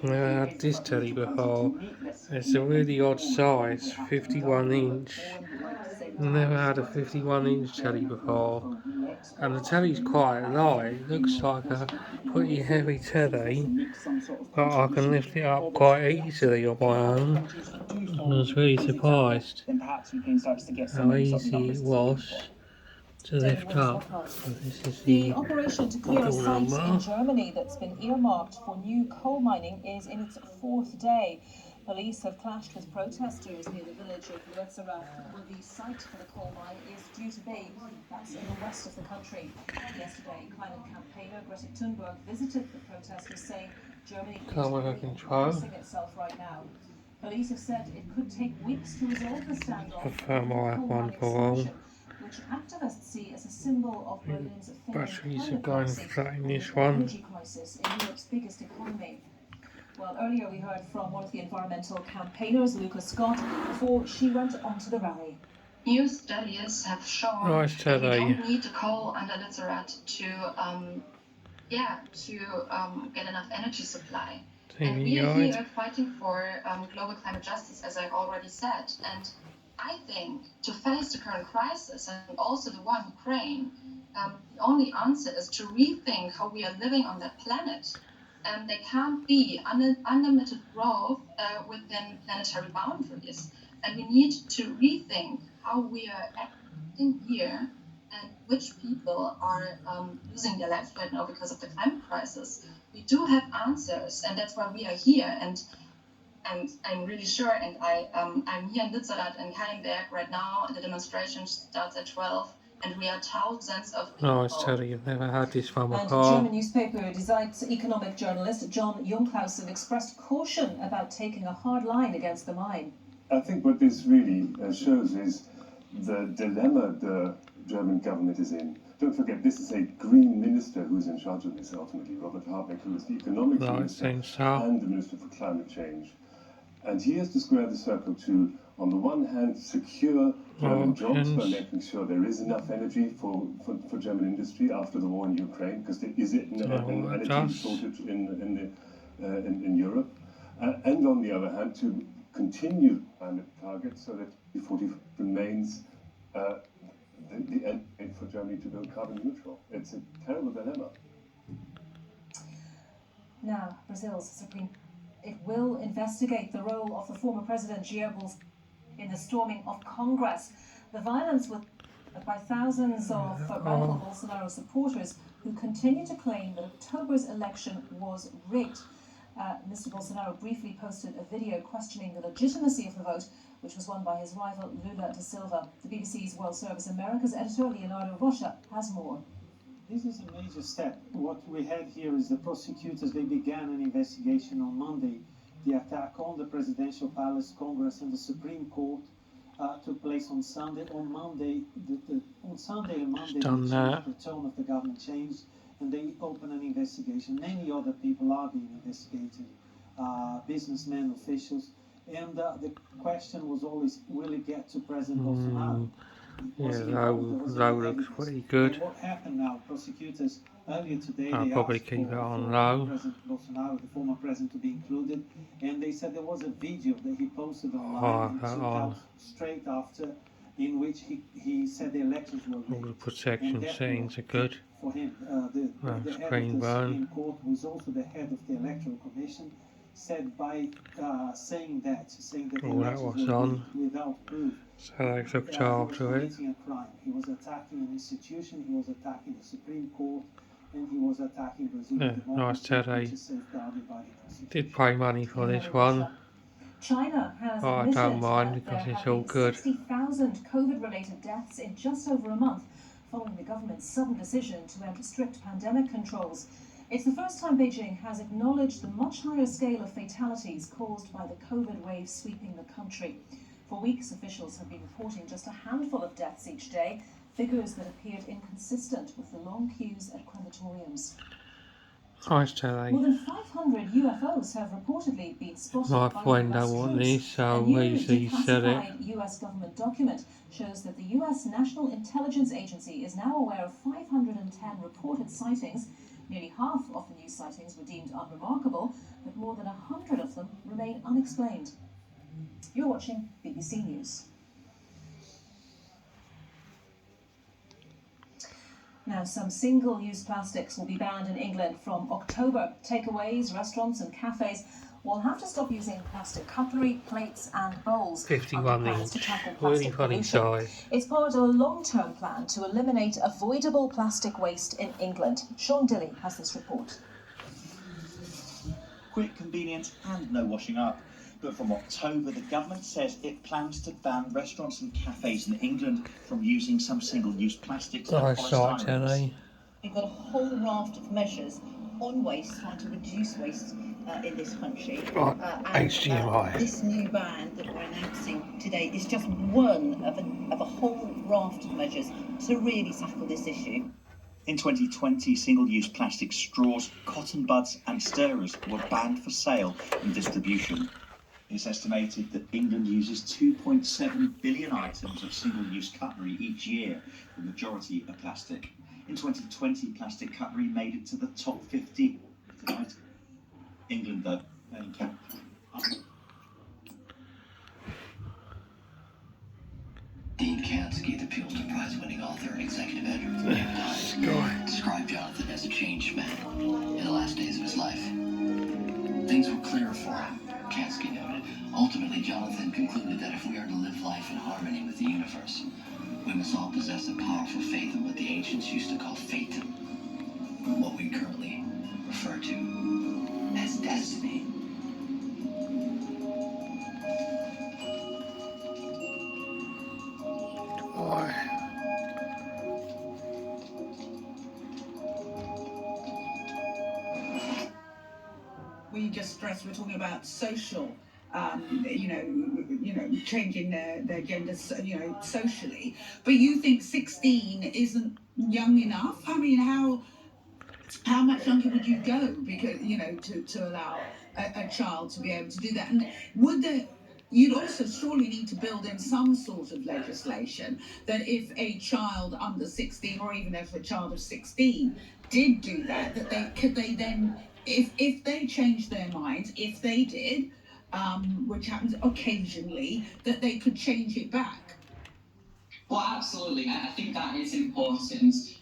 Never had this telly before. It's a really odd size, 51 inch. Never had a 51 inch telly before. And the telly's quite light. It looks like a pretty heavy telly, but I can lift it up quite easily on my own. I was really surprised how easy it was to lift up. This is The operation to clear a model site in number. Germany that's been earmarked for new coal mining is in its fourth day. Police have clashed with protesters near the village of Lützerath, where the site for the coal mine is due to be. That's in the west of the country. Yesterday, climate campaigner Greta Thunberg visited the protesters, saying Germany is really embarrassing itself right now. Police have said it could take weeks to resolve the standoff over the coal mine expansion, which activists see as a symbol of Berlin's failing climate policy and the energy crisis in Europe's biggest economy. Well, earlier we heard from one of the environmental campaigners, Luca Scott, before she went onto the rally. New studies have shown that you don't need the coal under Lützerath to get enough energy supply. And we are here fighting for global climate justice, as I already said. And I think to face the current crisis and also the one in Ukraine, the only answer is to rethink how we are living on that planet. There can't be unlimited growth within planetary boundaries. And we need to rethink how we are acting here and which people are losing their lives right now because of the climate crisis. We do have answers, and that's why we are here. And I'm really sure, and I'm here in Lützerath and Kallenberg right now. The demonstration starts at 12. And we are thousands of people. No, I tell you, I've never had this one before. And German newspaper Die Zeit's economic journalist John Junghausen expressed caution about taking a hard line against the mine. I think what this really shows is the dilemma the German government is in. Don't forget, this is a green minister who's in charge of this ultimately, Robert Habeck, who is the economic minister and the minister for climate change. And he has to square the circle to, on the one hand, secure German jobs by making sure there is enough energy for German industry after the war in Ukraine, because there is an energy shortage in Europe. And on the other hand, to continue climate targets so that 2040 remains the end date for Germany to go carbon neutral. It's a terrible dilemma. Now, Brazil's Supreme It will investigate the role of the former president Jair Bolsonaro in the storming of Congress. The violence by thousands of radical Bolsonaro supporters who continue to claim that October's election was rigged. Mr. Bolsonaro briefly posted a video questioning the legitimacy of the vote, which was won by his rival Lula da Silva. The BBC's World Service America's editor Leonardo Rocha has more. This is a major step. What we had here is the prosecutors, they began an investigation on Monday. The attack on the presidential palace, Congress and the Supreme Court took place on Sunday. On Monday and Monday, the tone of the government changed and they opened an investigation. Many other people are being investigated, businessmen, officials. And the question was always, will it get to President Bolsonaro? That looks pretty good. And what happened now? Prosecutors earlier today I'll probably keep it on low. President Bolsonaro, the former president, to be included, and they said there was a video that he posted online straight after, in which he said the elections were rigged. All the protection settings are good. For him, the head of the Supreme Court, who is also the head of the Electoral Commission, said by saying that the elections were rigged without proof. So they took charge of it. Committing a crime. He was attacking an institution, he was attacking the Supreme Court, and he was attacking Brazilian democracy, which is safeguarded by the Constitution. Did pay money for this one. China has I don't mind because it's all good. 60,000 COVID-related deaths in just over a month, following the government's sudden decision to end strict pandemic controls. It's the first time Beijing has acknowledged the much higher scale of fatalities caused by the COVID wave sweeping the country. For weeks, officials have been reporting just a handful of deaths each day, figures that appeared inconsistent with the long queues at crematoriums. Nice telly. More than 500 UFOs have reportedly been spotted My by friend US don't want troops. this, so A new easy said it. declassified US government document shows that the US National Intelligence Agency is now aware of 510 reported sightings, Nearly half of the new sightings were deemed unremarkable, but more than 100 of them remain unexplained. You're watching BBC News. Now, some single-use plastics will be banned in England from October. Takeaways, restaurants and cafes will have to stop using plastic cutlery, plates and bowls. 51 plans to inch, tackle really plastic funny pollution. size. It's part of a long-term plan to eliminate avoidable plastic waste in England. Sean Dilley has this report. Quick, convenient and no washing up. But from October, the government says it plans to ban restaurants and cafes in England from using some single-use plastics and Nice sight, polystyrenes. We've got a whole raft of measures on waste, trying to reduce waste in this country. HDMI. This new ban that we're announcing today is just one of a whole raft of measures to really tackle this issue. In 2020, single-use plastic straws, cotton buds and stirrers were banned for sale and distribution. It's estimated that England uses 2.7 billion items of single-use cutlery each year, the majority are plastic. In 2020, plastic cutlery made it to the top 50 tonight. England, though, thank you. Dean Kansky, the Pulitzer Prize-winning author and executive editor of the New York Times, described Jonathan as a changed man in the last days of his life. Things were clearer for him, Kansky noted. Ultimately, Jonathan concluded that if we are to live life in harmony with the universe, we must all possess a powerful faith in what the ancients used to call fate, what we currently refer to as destiny. We just stressed we're talking about social, changing their gender, socially. But you think 16 isn't young enough? I mean, how much longer would you go? Because to allow a child to be able to do that, and you'd also surely need to build in some sort of legislation that if a child under 16, or even if a child of 16 did do that, they then. If they changed their minds, if they did, which happens occasionally, that they could change it back. Well, absolutely. I think that is important.